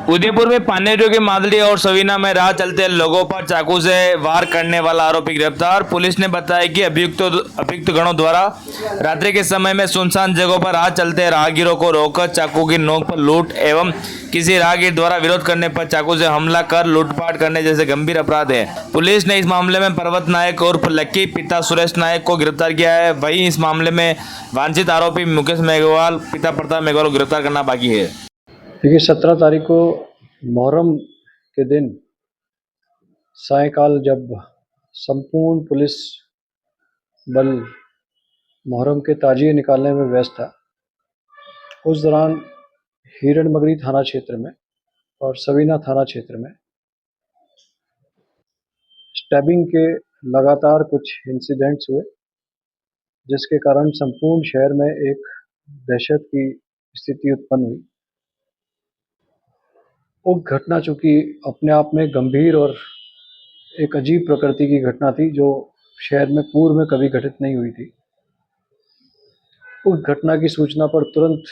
उदयपुर में पानेरियो के मादली और सवीना में राह चलते लोगों पर चाकू से वार करने वाला आरोपी गिरफ्तार। पुलिस ने बताया कि अभियुक्त गणों द्वारा रात्रि के समय में सुनसान जगहों पर राह चलते राहगीरों को रोककर चाकू की नोक पर लूट एवं किसी राहगीर द्वारा विरोध करने पर चाकू से हमला कर लूटपाट करने जैसे गंभीर अपराध है। पुलिस ने इस मामले में पर्वत नायक उर्फ लक्की पिता सुरेश नायक को गिरफ्तार किया है। वहीं इस मामले में वांछित आरोपी मुकेश मेघवाल पिता प्रताप मेघवाल को गिरफ्तार करना बाकी है। देखिए 17 तारीख को मुहर्रम के दिन सायंकाल जब संपूर्ण पुलिस बल मुहर्रम के ताजिए निकालने में व्यस्त था, उस दौरान हिरणमगरी थाना क्षेत्र में और सवीना थाना क्षेत्र में स्टैबिंग के लगातार कुछ इंसिडेंट्स हुए, जिसके कारण संपूर्ण शहर में एक दहशत की स्थिति उत्पन्न हुई। वो घटना चूँकि अपने आप में गंभीर और एक अजीब प्रकृति की घटना थी, जो शहर में पूर्व में कभी घटित नहीं हुई थी। उस घटना की सूचना पर तुरंत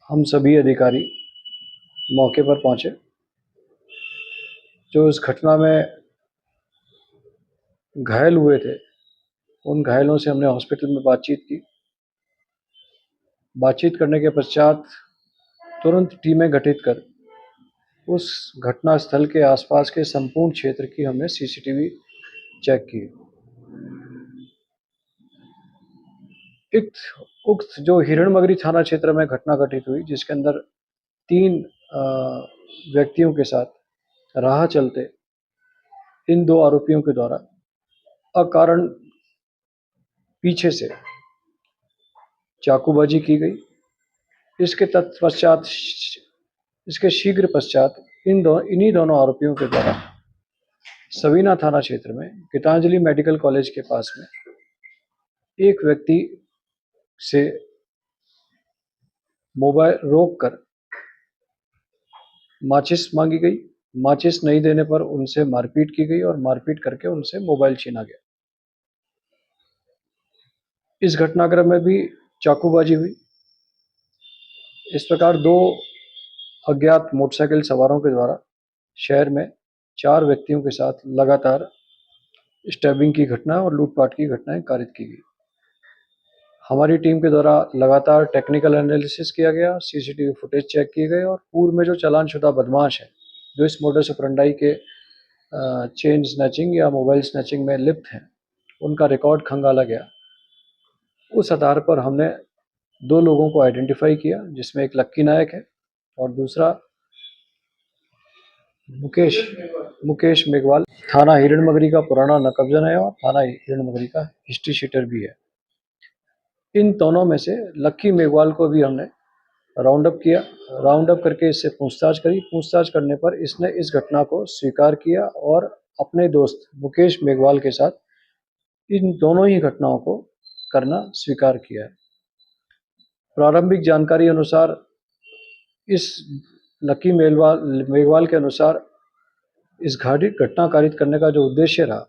हम सभी अधिकारी मौके पर पहुंचे। जो इस घटना में घायल हुए थे, उन घायलों से हमने हॉस्पिटल में बातचीत की। बातचीत करने के पश्चात तुरंत टीमें गठित कर उस घटना स्थल के आसपास के संपूर्ण क्षेत्र की हमने सीसीटीवी चेक की। उक्त जो हिरणमगरी थाना क्षेत्र में घटना घटित हुई, जिसके अंदर 3 व्यक्तियों के साथ राह चलते इन 2 आरोपियों के द्वारा अकारण पीछे से चाकूबाजी की गई। इसके शीघ्र पश्चात इन्हीं दोनों आरोपियों के द्वारा सवीना थाना क्षेत्र में गीतांजलि मेडिकल कॉलेज के पास में एक व्यक्ति से मोबाइल रोककर माचिस मांगी गई। माचिस नहीं देने पर उनसे मारपीट की गई और मारपीट करके उनसे मोबाइल छीना गया। इस घटनाक्रम में भी चाकूबाजी हुई। इस प्रकार 2 अज्ञात मोटरसाइकिल सवारों के द्वारा शहर में 4 व्यक्तियों के साथ लगातार स्टैबिंग की घटना और लूटपाट की घटनाएं कारित की गई। हमारी टीम के द्वारा लगातार टेक्निकल एनालिसिस किया गया, सीसीटीवी फुटेज चेक किए गए और पूर्व में जो चालानशुदा बदमाश हैं, जो इस मोडस ऑपरेंडी के चेन स्नैचिंग या मोबाइल स्नैचिंग में लिप्त हैं, उनका रिकॉर्ड खंगाला गया। उस आधार पर हमने 2 लोगों को आइडेंटिफाई किया, जिसमें एक लक्की नायक है और दूसरा मुकेश मेघवाल। थाना हिरणमगरी का पुराना नकबजन है और थाना हिरणमगरी का हिस्ट्री शीटर भी है। इन दोनों में से लक्की मेघवाल को भी हमने राउंड अप किया। राउंड अप करके इससे पूछताछ करी। पूछताछ करने पर इसने इस घटना को स्वीकार किया और अपने दोस्त मुकेश मेघवाल के साथ इन दोनों ही घटनाओं को करना स्वीकार किया है। प्रारंभिक जानकारी अनुसार इस लक्की मेघवाल के अनुसार इस घटना कारित करने का जो उद्देश्य रहा,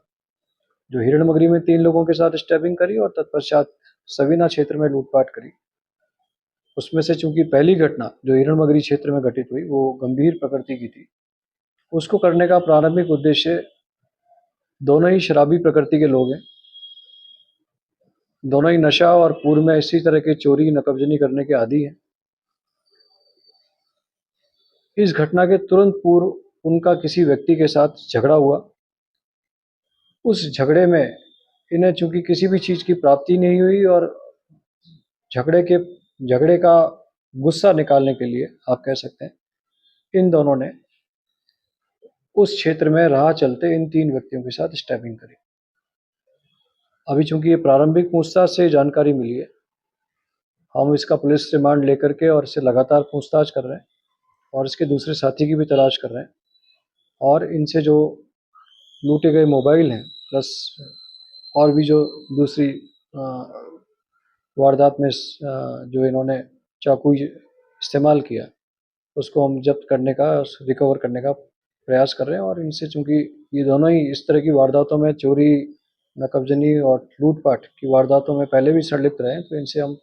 जो हिरणमगरी में 3 लोगों के साथ स्टैबिंग करी और तत्पश्चात सवीना क्षेत्र में लूटपाट करी, उसमें से चूंकि पहली घटना जो हिरणमगरी क्षेत्र में घटित हुई वो गंभीर प्रकृति की थी, उसको करने का प्रारंभिक उद्देश्य दोनों ही शराबी प्रकृति के लोग हैं। दोनों ही नशा और पूर्व में इसी तरह के चोरी नकबजनी करने के आदी हैं। इस घटना के तुरंत पूर्व उनका किसी व्यक्ति के साथ झगड़ा हुआ। उस झगड़े में इन्हें चूंकि किसी भी चीज की प्राप्ति नहीं हुई और झगड़े का गुस्सा निकालने के लिए आप कह सकते हैं, इन दोनों ने उस क्षेत्र में राह चलते इन 3 व्यक्तियों के साथ स्टैबिंग करी। अभी चूंकि ये प्रारंभिक पूछताछ से जानकारी मिली है, हम इसका पुलिस रिमांड लेकर के और इससे लगातार पूछताछ कर रहे हैं और इसके दूसरे साथी की भी तलाश कर रहे हैं और इनसे जो लूटे गए मोबाइल हैं प्लस और भी जो दूसरी वारदात में जो इन्होंने चाकू इस्तेमाल किया, उसको हम जब्त करने का, रिकवर करने का प्रयास कर रहे हैं। और इनसे चूंकि ये दोनों ही इस तरह की वारदातों में, चोरी नकबजनी और लूटपाट की वारदातों में पहले भी संलिप्त रहे हैं, तो इनसे हम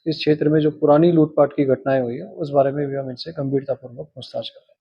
इस क्षेत्र में जो पुरानी लूटपाट की घटनाएं हुई है उस बारे में भी हम इनसे गंभीरतापूर्वक पूछताछ कर रहे हैं।